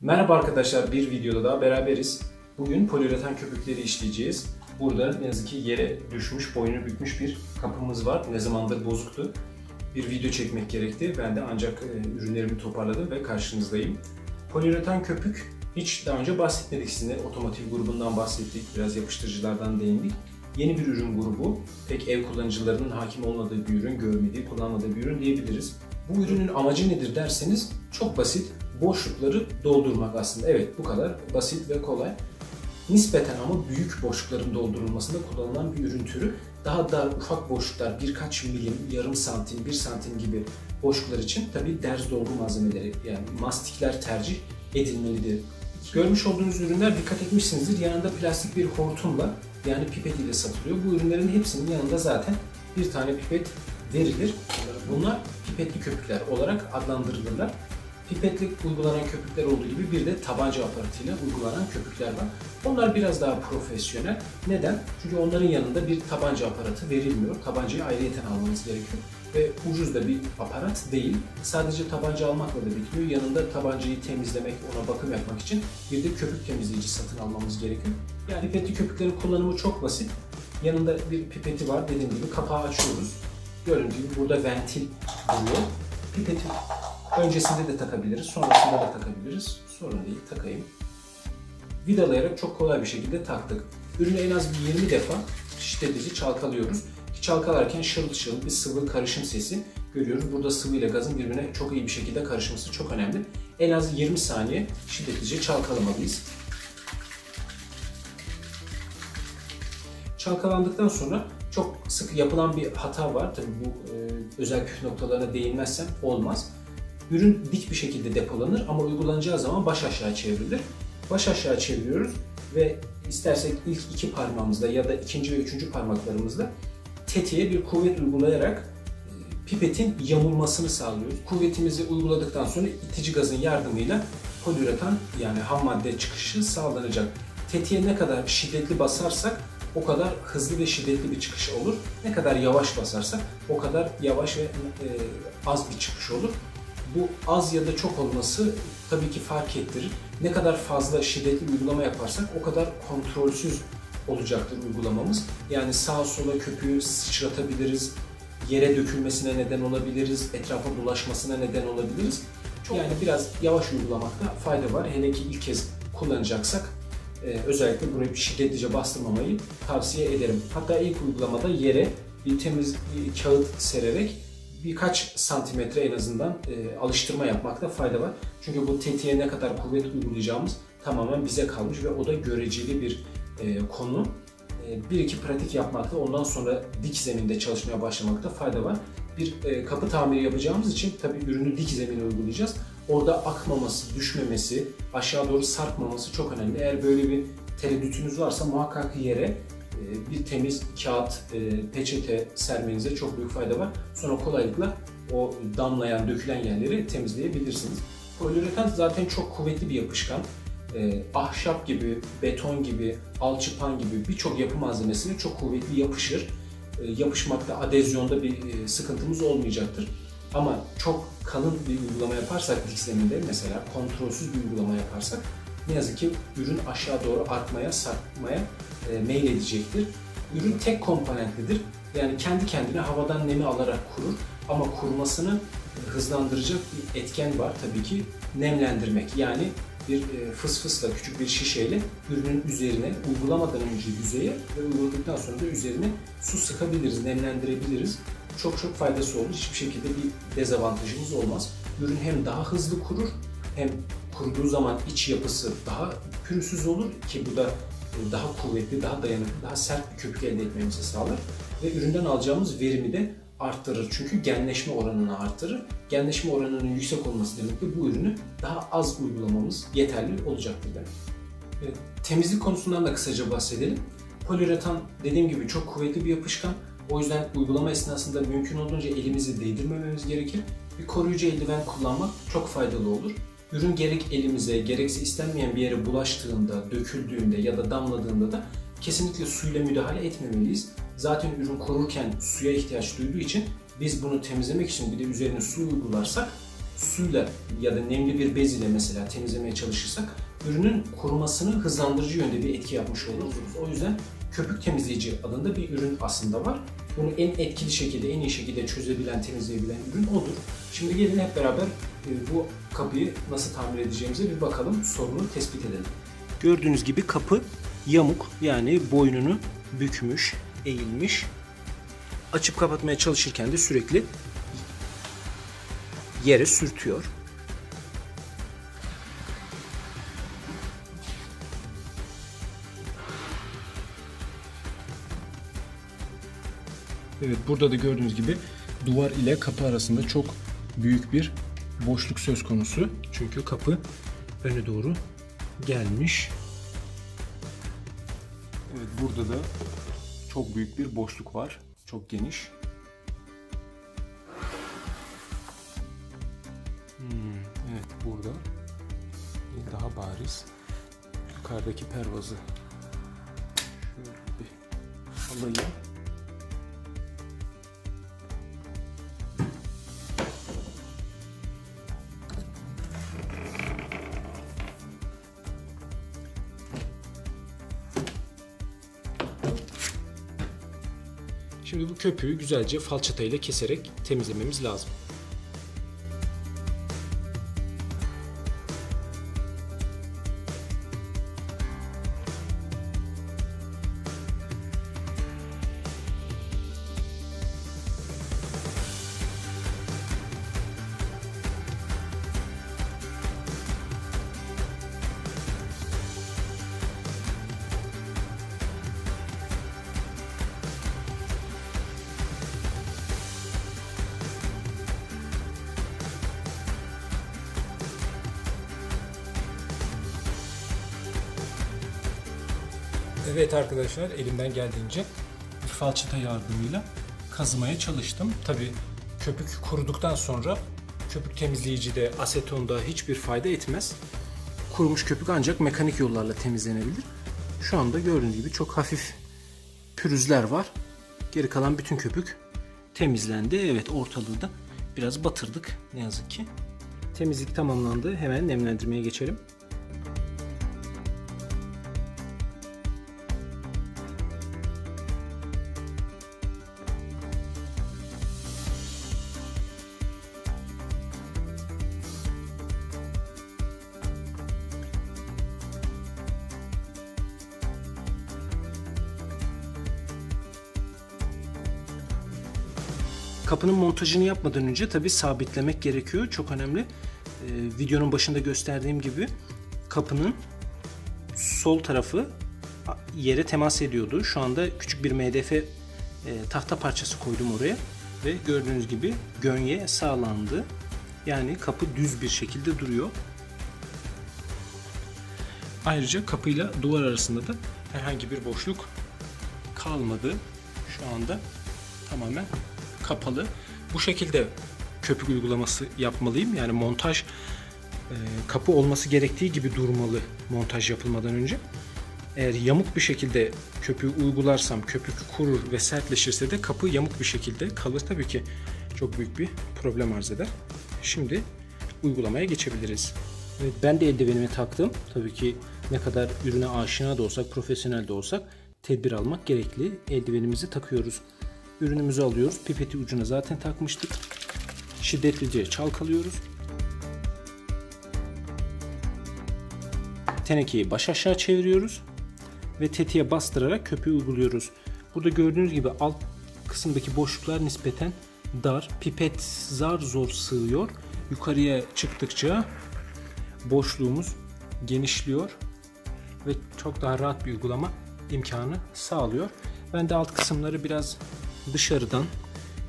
Merhaba arkadaşlar, bir videoda daha beraberiz. Bugün poliüretan köpükleri işleyeceğiz. Burada ne yazık ki yere düşmüş, boynu bükmüş bir kapımız var. Ne zamandır bozuktu. Bir video çekmek gerekti. Ben de ancak ürünlerimi toparladım ve karşınızdayım. Poliüretan köpük hiç daha önce bahsetmedik sizinle. Otomotiv grubundan bahsettik, biraz yapıştırıcılardan değindik. Yeni bir ürün grubu. Pek ev kullanıcılarının hakim olmadığı bir ürün, görmediği, kullanmadığı bir ürün diyebiliriz. Bu ürünün amacı nedir derseniz çok basit. Boşlukları doldurmak aslında. Evet, bu kadar basit ve kolay. Nispeten ama büyük boşlukların doldurulmasında kullanılan bir ürün türü. Daha dar, ufak boşluklar, birkaç milim, yarım santim, 1 santim gibi boşluklar için tabii derz dolgu malzemeleri, yani mastikler tercih edilmelidir. Görmüş olduğunuz ürünler, dikkat etmişsinizdir, yanında plastik bir hortumla, yani pipet ile satılıyor. Bu ürünlerin hepsinin yanında zaten bir tane pipet verilir. Bunlar pipetli köpükler olarak adlandırılırlar. Pipetli uygulanan köpükler olduğu gibi bir de tabanca aparatıyla uygulanan köpükler var. Onlar biraz daha profesyonel. Neden? Çünkü onların yanında bir tabanca aparatı verilmiyor. Tabancayı ayrıyeten almanız gerekiyor. Ve ucuz da bir aparat değil. Sadece tabanca almakla da bitmiyor. Yanında tabancayı temizlemek, ona bakım yapmak için bir de köpük temizleyici satın almamız gerekiyor. Yani pipetli köpüklerin kullanımı çok basit. Yanında bir pipeti var. Dediğim gibi kapağı açıyoruz. Gördüğünüz gibi burada ventil duruyor. Pipeti öncesinde de takabiliriz, sonrasında da takabiliriz. Sorun değil, takayım. Vidalayarak çok kolay bir şekilde taktık. Ürünü en az bir 20 defa şiddetlice çalkalıyoruz. Çalkalarken şırıl şırıl bir sıvı karışım sesi görüyoruz. Burada sıvı ile gazın birbirine çok iyi bir şekilde karışması çok önemli. En az 20 saniye şiddetlice çalkalamalıyız. Çalkalandıktan sonra çok sık yapılan bir hata var. Tabii bu özel püf noktalarına değinmezsem olmaz. Ürün dik bir şekilde depolanır ama uygulanacağı zaman baş aşağı çevrilir. Baş aşağı çeviriyoruz ve istersek ilk iki parmağımızla ya da ikinci ve üçüncü parmaklarımızla tetiğe bir kuvvet uygulayarak pipetin yamulmasını sağlıyoruz. Kuvvetimizi uyguladıktan sonra itici gazın yardımıyla poliüretan, yani ham madde çıkışı sağlanacak. Tetiğe ne kadar şiddetli basarsak o kadar hızlı ve şiddetli bir çıkış olur. Ne kadar yavaş basarsak o kadar yavaş ve az bir çıkış olur. Bu az ya da çok olması tabii ki fark ettirir. Ne kadar fazla şiddetli bir uygulama yaparsak o kadar kontrolsüz olacaktır uygulamamız. Yani sağa sola köpüğü sıçratabiliriz, yere dökülmesine neden olabiliriz, etrafa bulaşmasına neden olabiliriz. Yani biraz yavaş uygulamakta fayda var. Hele ki ilk kez kullanacaksak özellikle burayı şiddetlice bastırmamayı tavsiye ederim. Hatta ilk uygulamada yere bir temiz bir kağıt sererek birkaç santimetre en azından alıştırma yapmakta fayda var. Çünkü bu tetiğe ne kadar kuvvet uygulayacağımız tamamen bize kalmış ve o da göreceli bir konu. Bir iki pratik yapmakta, ondan sonra dik zeminde çalışmaya başlamakta fayda var. Bir kapı tamiri yapacağımız için tabii ürünü dik zemine uygulayacağız. Orada akmaması, düşmemesi, aşağı doğru sarkmaması çok önemli. Eğer böyle bir tereddütünüz varsa muhakkak yere bir temiz kağıt, peçete sermenize çok büyük fayda var. Sonra kolaylıkla o damlayan, dökülen yerleri temizleyebilirsiniz. Poliüretan zaten çok kuvvetli bir yapışkan. Ahşap gibi, beton gibi, alçıpan gibi birçok yapı malzemesine çok kuvvetli yapışır. Yapışmakta, adezyonda bir sıkıntımız olmayacaktır. Ama çok kalın bir uygulama yaparsak dik zeminde, mesela kontrolsüz bir uygulama yaparsak ne yazık ki ürün aşağı doğru artmaya, sarkmaya meyledecektir. Ürün tek komponentlidir. Yani kendi kendine havadan nemi alarak kurur. Ama kurumasını hızlandıracak bir etken var tabii ki, nemlendirmek. Yani bir fısfısla, küçük bir şişeyle ürünün üzerine, uygulamadan önce yüzeye ve uyguladıktan sonra da üzerine su sıkabiliriz, nemlendirebiliriz. Çok faydası olur. Hiçbir şekilde bir dezavantajımız olmaz. Ürün hem daha hızlı kurur, hem kuruduğu zaman iç yapısı daha pürüzsüz olur ki bu da daha kuvvetli, daha dayanıklı, daha sert bir köpük elde etmemizi sağlar ve üründen alacağımız verimi de arttırır. Çünkü genleşme oranını arttırır. Genleşme oranının yüksek olması demek de bu ürünü daha az uygulamamız yeterli olacaktır demek. Evet, temizlik konusundan da kısaca bahsedelim. Poliüretan dediğim gibi çok kuvvetli bir yapışkan. O yüzden uygulama esnasında mümkün olduğunca elimizi değdirmememiz gerekir. Bir koruyucu eldiven kullanmak çok faydalı olur. Ürün gerek elimize, gerekse istenmeyen bir yere bulaştığında, döküldüğünde ya da damladığında da kesinlikle suyla müdahale etmemeliyiz. Zaten ürün korurken suya ihtiyaç duyduğu için biz bunu temizlemek için bir de üzerine su uygularsak suyla ya da nemli bir bez ile mesela temizlemeye çalışırsak ürünün kurumasını hızlandırıcı yönde bir etki yapmış oluruz. O yüzden köpük temizleyici adında bir ürün aslında var. Bunu en etkili şekilde, en iyi şekilde çözebilen, temizleyebilen ürün odur. Şimdi gelin hep beraber bu kapıyı nasıl tamir edeceğimize bir bakalım, sorunu tespit edelim. Gördüğünüz gibi kapı yamuk, yani boynunu bükmüş, eğilmiş. Açıp kapatmaya çalışırken de sürekli yere sürtüyor. Evet, burada da gördüğünüz gibi duvar ile kapı arasında çok büyük bir boşluk söz konusu. Çünkü kapı öne doğru gelmiş. Evet, burada da çok büyük bir boşluk var. Çok geniş. Evet, burada daha bariz. Yukarıdaki pervazı şöyle bir alayım. Şimdi bu köpüğü güzelce falçata ile keserek temizlememiz lazım. Evet arkadaşlar, elimden geldiğince bir falçata yardımıyla kazımaya çalıştım. Tabii köpük kuruduktan sonra köpük temizleyicide, asetonda hiçbir fayda etmez. Kurumuş köpük ancak mekanik yollarla temizlenebilir. Şu anda gördüğünüz gibi çok hafif pürüzler var. Geri kalan bütün köpük temizlendi. Evet, ortalığı da biraz batırdık ne yazık ki. Temizlik tamamlandı. Hemen nemlendirmeye geçelim. Kapının montajını yapmadan önce tabii sabitlemek gerekiyor. Çok önemli. Videonun başında gösterdiğim gibi kapının sol tarafı yere temas ediyordu. Şu anda küçük bir MDF tahta parçası koydum oraya ve gördüğünüz gibi gönye sağlandı. Yani kapı düz bir şekilde duruyor. Ayrıca kapıyla duvar arasında da herhangi bir boşluk kalmadı. Şu anda tamamen kapalı. Bu şekilde köpük uygulaması yapmalıyım. Yani montaj kapı olması gerektiği gibi durmalı montaj yapılmadan önce. Eğer yamuk bir şekilde köpüğü uygularsam köpük kurur ve sertleşirse de kapı yamuk bir şekilde kalır. Tabii ki çok büyük bir problem arz eder. Şimdi uygulamaya geçebiliriz. Evet, ben de eldivenimi taktım. Tabii ki ne kadar ürüne aşina da olsak, profesyonel de olsak tedbir almak gerekli. Eldivenimizi takıyoruz. Ürünümüzü alıyoruz. Pipeti ucuna zaten takmıştık. Şiddetlice çalkalıyoruz. Tenekeyi baş aşağı çeviriyoruz ve tetiğe bastırarak köpüğü uyguluyoruz. Burada gördüğünüz gibi alt kısımdaki boşluklar nispeten dar. Pipet zar zor sığıyor. Yukarıya çıktıkça boşluğumuz genişliyor ve çok daha rahat bir uygulama imkanı sağlıyor. Ben de alt kısımları biraz dışarıdan,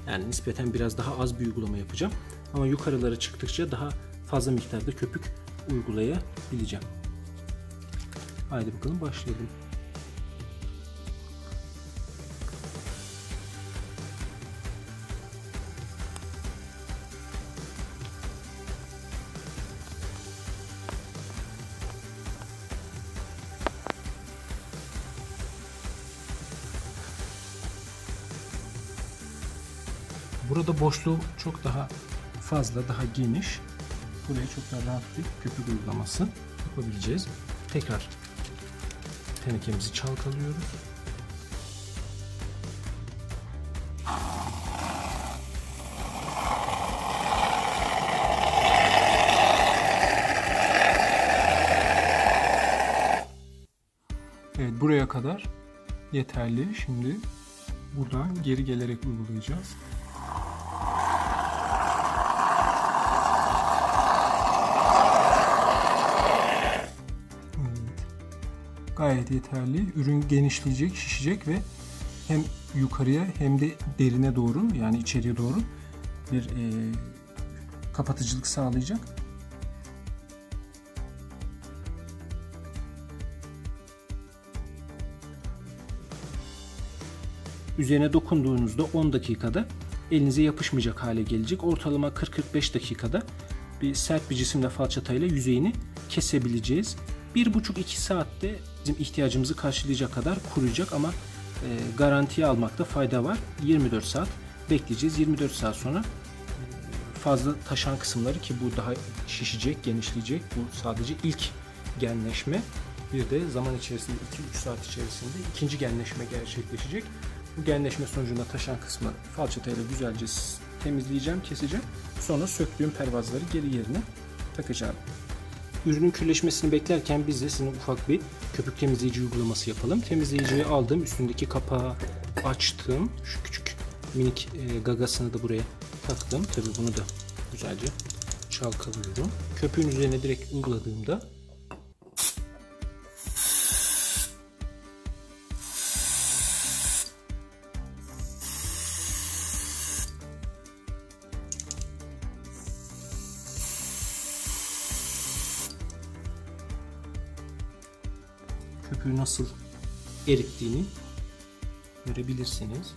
yani nispeten biraz daha az bir uygulama yapacağım. Ama yukarılara çıktıkça daha fazla miktarda köpük uygulayabileceğim. Haydi bakalım başlayalım. Burada boşluğu çok daha fazla, daha geniş. buraya çok daha rahat bir köpük uygulaması yapabileceğiz. Tekrar tenekemizi çalkalıyoruz. Evet, buraya kadar yeterli. Şimdi buradan geri gelerek uygulayacağız. Evet. Gayet yeterli. Ürün genişleyecek, şişecek ve hem yukarıya hem de derine doğru, yani içeriye doğru bir kapatıcılık sağlayacak. Üzerine dokunduğunuzda 10 dakikada elinize yapışmayacak hale gelecek. Ortalama 40-45 dakikada bir sert bir cisimle falçatayla yüzeyini kesebileceğiz. 1,5-2 saatte bizim ihtiyacımızı karşılayacak kadar kuruyacak ama garantiye almakta fayda var. 24 saat bekleyeceğiz. 24 saat sonra fazla taşan kısımları, ki bu daha şişecek, genişleyecek. Bu sadece ilk genleşme. Bir de zaman içerisinde 2-3 saat içerisinde ikinci genleşme gerçekleşecek. Bu genleşme sonucunda taşan kısmı falçatayla güzelce temizleyeceğim, keseceğim. Sonra söktüğüm pervazları geri yerine takacağım. Ürünün kürleşmesini beklerken biz de sizinle ufak bir köpük temizleyici uygulaması yapalım. Temizleyiciyi aldım, üstündeki kapağı açtım. Şu küçük minik gagasını da buraya taktım. Tabii bunu da güzelce çalkalıyorum. Köpüğün üzerine direkt uyguladığımda köpüğü nasıl erittiğini görebilirsiniz.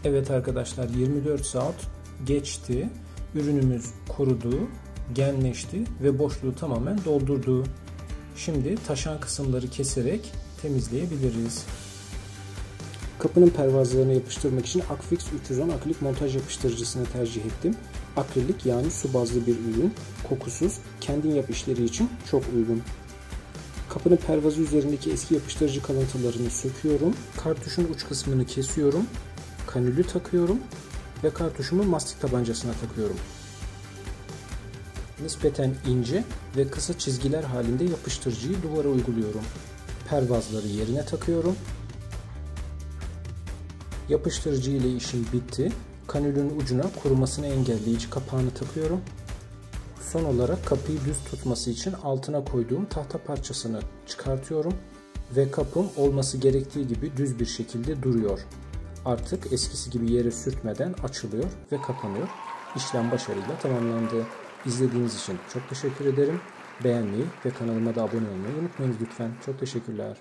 Evet arkadaşlar, 24 saat geçti. Ürünümüz kurudu, genleşti ve boşluğu tamamen doldurdu. Şimdi taşan kısımları keserek temizleyebiliriz. Kapının pervazlarını yapıştırmak için Akfix 310 akrilik montaj yapıştırıcısını tercih ettim. Akrilik, yani su bazlı bir ürün, kokusuz, kendin yap işleri için çok uygun. Kapının pervazı üzerindeki eski yapıştırıcı kalıntılarını söküyorum. Kartuşun uç kısmını kesiyorum. Kanülü takıyorum ve kartuşumu mastik tabancasına takıyorum. Nispeten ince ve kısa çizgiler halinde yapıştırıcıyı duvara uyguluyorum. Pervazları yerine takıyorum. Yapıştırıcı ile işim bitti. Kanülün ucuna kurumasını engelleyici kapağını takıyorum. Son olarak kapıyı düz tutması için altına koyduğum tahta parçasını çıkartıyorum ve kapım olması gerektiği gibi düz bir şekilde duruyor. Artık eskisi gibi yere sürtmeden açılıyor ve kapanıyor. İşlem başarıyla tamamlandı. İzlediğiniz için çok teşekkür ederim. Beğenmeyi ve kanalıma da abone olmayı unutmayınız lütfen. Çok teşekkürler.